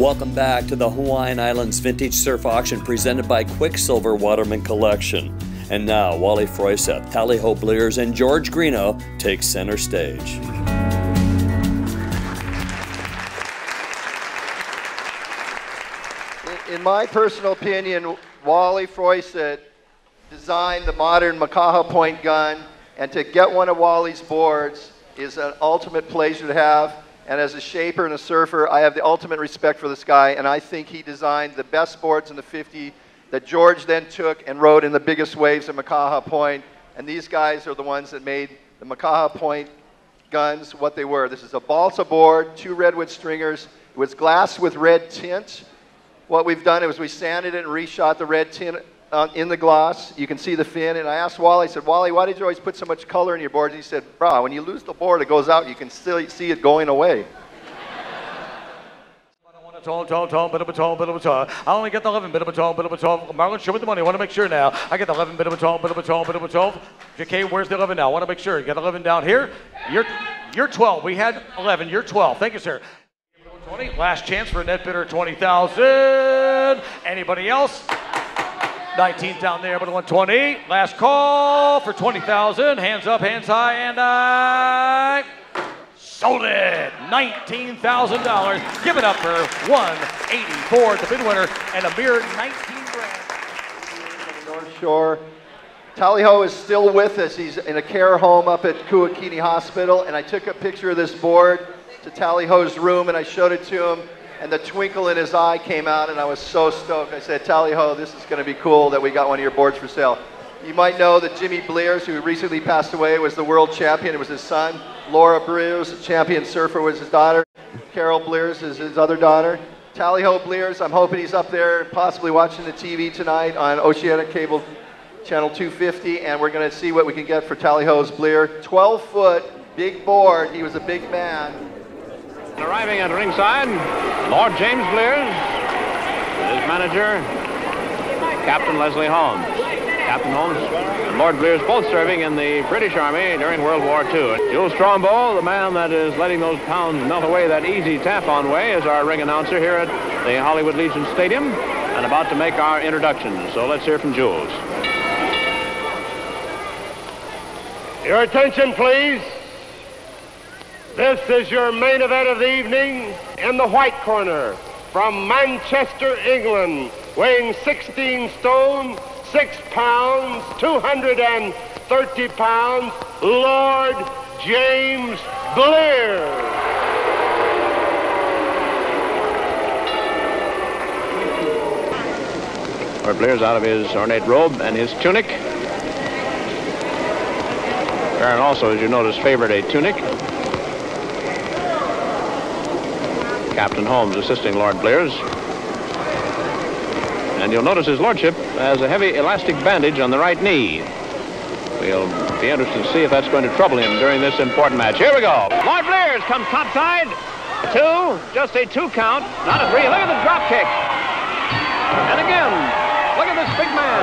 Welcome back to the Hawaiian Islands Vintage Surf Auction presented by Quicksilver Waterman Collection. And now, Wally Froiseth, Tally-Ho Blears, and George Greenough take center stage. In my personal opinion, Wally Froiseth designed the modern Makaha point gun, and to get one of Wally's boards is an ultimate pleasure to have. And as a shaper and a surfer, I have the ultimate respect for this guy, and I think he designed the best boards in the 50 that George then took and rode in the biggest waves of Makaha Point. And these guys are the ones that made the Makaha Point guns what they were. This is a balsa board, 2 redwood stringers. It was glassed with red tint. What we've done is we sanded it and reshot the red tint in the gloss. You can see the fin. And I asked Wally, I said, Wally, why did you always put so much color in your boards? And he said, bro, when you lose the board, it goes out. You can still see it going away. Tall, bit of a tall. I only get the 11, bit of a tall. Marlon, show me the money. I want to make sure now. I get the 11, bit of a tall. JK, where's the 11 now? I want to make sure. You got 11 down here. You're 12. We had 11. You're 12. Thank you, sir. 20. Last chance for a net bidder, 20,000. Anybody else? 19th down there, but 120. Last call for 20,000. Hands up, hands high, and I sold it. $19,000. Give it up for 184, the bid winner, and a mere 19 grand. North Shore. Tally-Ho is still with us. He's in a care home up at Kuakini Hospital, and I took a picture of this board to Tally-Ho's room, and I showed it to him, and the twinkle in his eye came out, and I was so stoked. I said, Tally-Ho, this is going to be cool that we got one of your boards for sale. You might know that Jimmy Blears, who recently passed away, was the world champion. It was his son. Laura Blears, champion surfer, was his daughter. Carol Blears is his other daughter. Tally-Ho Blears, I'm hoping he's up there possibly watching the TV tonight on Oceanic Cable Channel 250, and we're going to see what we can get for Tally-Ho's Blear. 12-foot, big board. He was a big man. Arriving at ringside, Lord James Blears, his manager, Captain Leslie Holmes. Captain Holmes and Lord Blears both serving in the British Army during World War II. Jules Strombo, the man that is letting those pounds melt away that easy tap-on way, is our ring announcer here at the Hollywood Legion Stadium and about to make our introduction. So let's hear from Jules. Your attention, please. This is your main event of the evening. In the white corner, from Manchester, England, weighing 16 stone, 6 pounds, 230 pounds, Lord James Blears. Lord Blears out of his ornate robe and his tunic. Curran also, as you notice, favored a tunic. Captain Holmes assisting Lord Blears. And you'll notice his lordship has a heavy elastic bandage on the right knee. We'll be interested to see if that's going to trouble him during this important match. Here we go. Lord Blears comes topside. 2, just a 2 count, not a 3. Look at the drop kick. And again, look at this big man.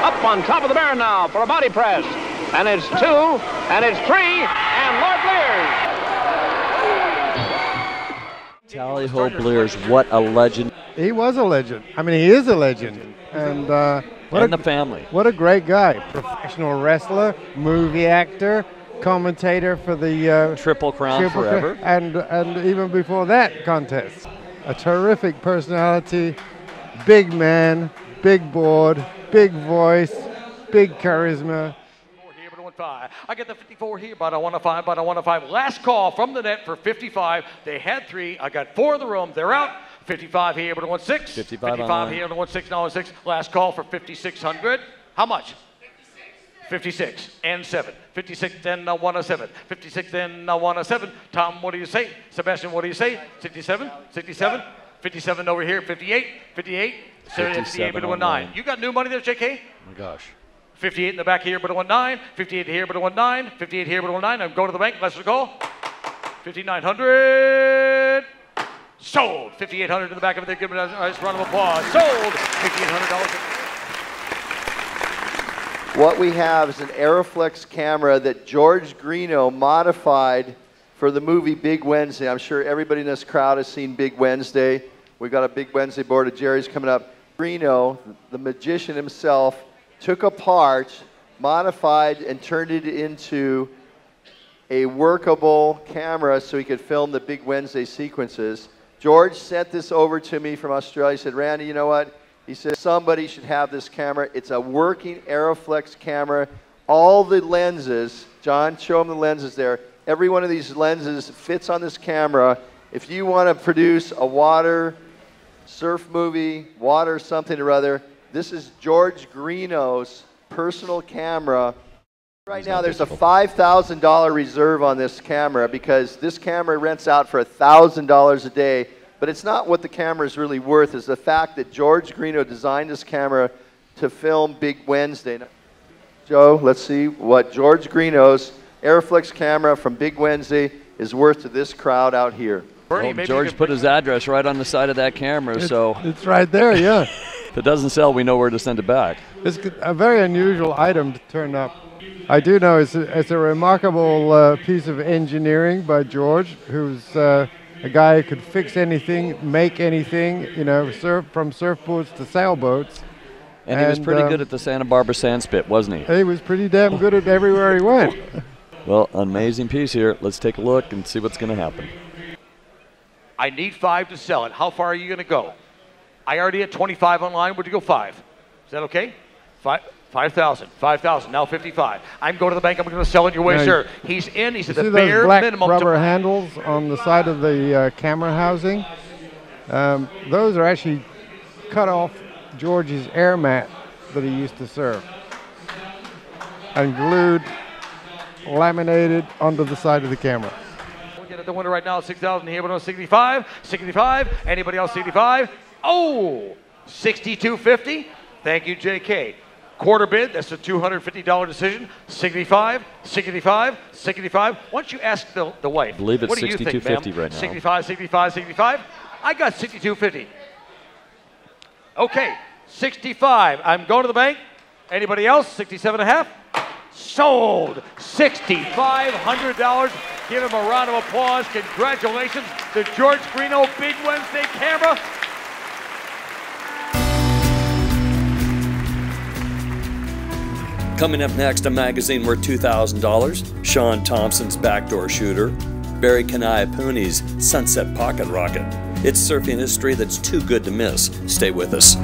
Up on top of the barrel now for a body press. And it's 2, and it's 3, and Lord Blears. Tally-Ho Blears, what a legend. He was a legend. I mean, he is a legend. And the family. What a great guy. Professional wrestler, movie actor, commentator for the Triple Crown forever. And even before that contest. A terrific personality, big man, big board, big voice, big charisma. I get the 54 here, but I want a 5, Last call from the net for 55. They had 3. I got 4 in the room. They're out. 55 here, but 16. 55 here, but 16, now 6. Last call for 5,600. How much? 56 and 7. 56 then 107. 56 then 107. Tom, what do you say? Sebastian, what do you say? 67, 67, 57 over here. 58, 58. 58 but 9. You got new money there, JK? Oh my gosh. 58 in the back here, but 19. 58 here, but 19. 58 here, but 19. I'm going to the bank. Let's go. 5,900. Sold. 5,800 in the back of it. Give it a nice round of applause. Sold. $5,800. What we have is an Aeroflex camera that George Greenough modified for the movie Big Wednesday. I'm sure everybody in this crowd has seen Big Wednesday. We got a Big Wednesday board of Jerry's coming up. Greenough, the magician himself, took apart, modified, and turned it into a workable camera so he could film the Big Wednesday sequences. George sent this over to me from Australia. He said, Randy, you know what? He said, somebody should have this camera. It's a working Aeroflex camera. All the lenses, John, show them the lenses there. Every one of these lenses fits on this camera. If you want to produce a water surf movie, water something or other, this is George Greenough's personal camera. Right now there's a $5,000 reserve on this camera because this camera rents out for $1,000 a day, but it's not what the camera is really worth. It's the fact that George Greenough designed this camera to film Big Wednesday. Joe, let's see what George Greenough's Aeroflex camera from Big Wednesday is worth to this crowd out here. Well, George put his address right on the side of that camera, so it's right there, yeah. If it doesn't sell, we know where to send it back. It's a very unusual item to turn up. I do know it's a remarkable piece of engineering by George, who's a guy who could fix anything, make anything, you know, from surfboards to sailboats. And he was pretty good at the Santa Barbara Sandspit, wasn't he? He was pretty damn good at everywhere he went. Well, amazing piece here. Let's take a look and see what's going to happen. I need 5 to sell it. How far are you going to go? I already at 25 online. Would you go 5? Is that okay? 5,000. 5,000. Now 55. I'm going to the bank. I'm going to sell it your way, sir. He's in. He's at the bare those black minimum. Rubber handles on the side of the camera housing. Those are actually cut off George's air mat that he used to surf and glued, laminated onto the side of the camera. We'll get at the winner right now, 6,000. Here, but 65. 65. Anybody else 65? Oh, 62.50. Thank you, JK. Quarter bid, that's a $250 decision. 65, 65, 65. Once you ask the wife, I believe it's what do you think, $62.50 right now. 65, 65, 65. I got 62.50. Okay, 65. I'm going to the bank. Anybody else? 67.5. Sold. $6,500. Give him a round of applause. Congratulations to George Greenough Big Wednesday camera. Coming up next, a magazine worth $2,000, Sean Thompson's Backdoor Shooter, Barry Kanaiapuni's Sunset Pocket Rocket. It's surfing history that's too good to miss. Stay with us.